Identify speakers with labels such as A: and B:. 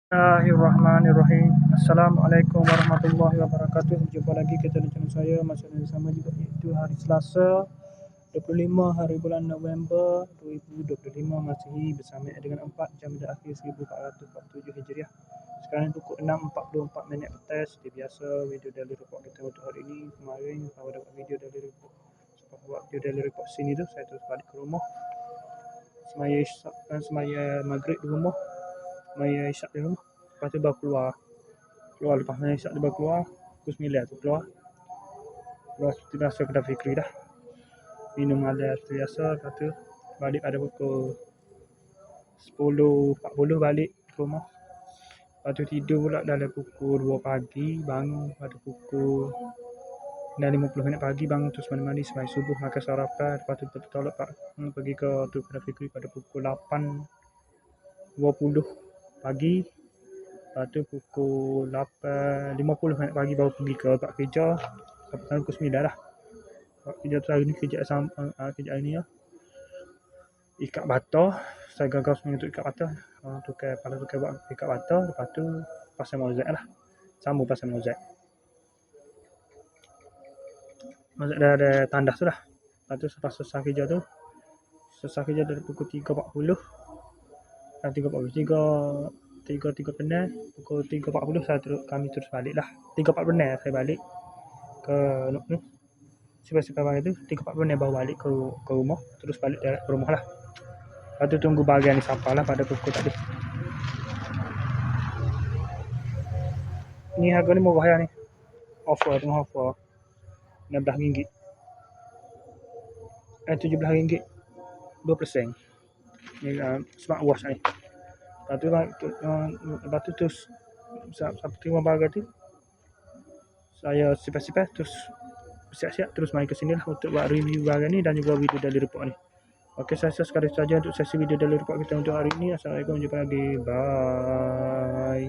A: Bismillahirrahmanirrahim. Assalamualaikum warahmatullahi wabarakatuh. Jumpa lagi kita di channel saya masa yang sama juga, iaitu hari Selasa 25 hari bulan November 2025 Masihi, bersama dengan 4 jam dah akhir 1447 Hijriah. Sekarang pukul 6.44 minit petang. Seperti biasa, video daily report kita untuk hari ini. Kemarin saya dapat video daily report. Sebab buat video daily report sini tu, saya terus balik ke rumah. Semaya maghrib di rumah, semaya isyak di rumah. Lepas tu baru keluar lepas semaya isyak, dia baru keluar pukul 9 tu keluar seperti biasa kedai Fikri dah, minum ada seperti biasa. Lepas tu balik pada pukul 10.40 balik ke rumah. Lepas tu tidur pula dalam pukul 2 pagi, bangun pada pukul 9.50 minit pagi, bangun terus mandi sembahyang subuh, makan sarapan. Lepas tu tolak pergi ke tu kedai Fikri pada pukul 8.20 pagi. Lepas tu pukul 8.50 minit pagi baru pergi ke tempat kerja. Sampai pukul 9 dah. Kerja tu hari ni kerjaan ni lah, ikat bata. Saya gagal sebenarnya untuk ikat bata. Tukar buat ikat bata. Lepas tu pasang mozaik lah, sambung pasang mozaik dah ada tandas tu dah. Lepas tu selepas selesai kerja dari pukul 3.40 dan 3 penat. Pukul 3.40 kami terus balik lah. 3.40 penat saya balik ke Siapa balik tu 3.40 penat baru balik ke rumah. Terus balik ke rumah lah. Lepas tu tunggu bahagian ni siapa lah pada pukul tadi. Ni harga ni murah ya ni. Offer tengah offer RM16. RM17 20%. Ni smartwatch ni. Lepas tu terus sampai terima barang tu, saya sipas-sipas terus siap-siap terus main ke sini lah untuk buat review barang ni dan juga video daily report ni. Okey, saya sekadar saja untuk sesi video daily report kita untuk hari ini. Assalamualaikum, jumpa lagi, bye.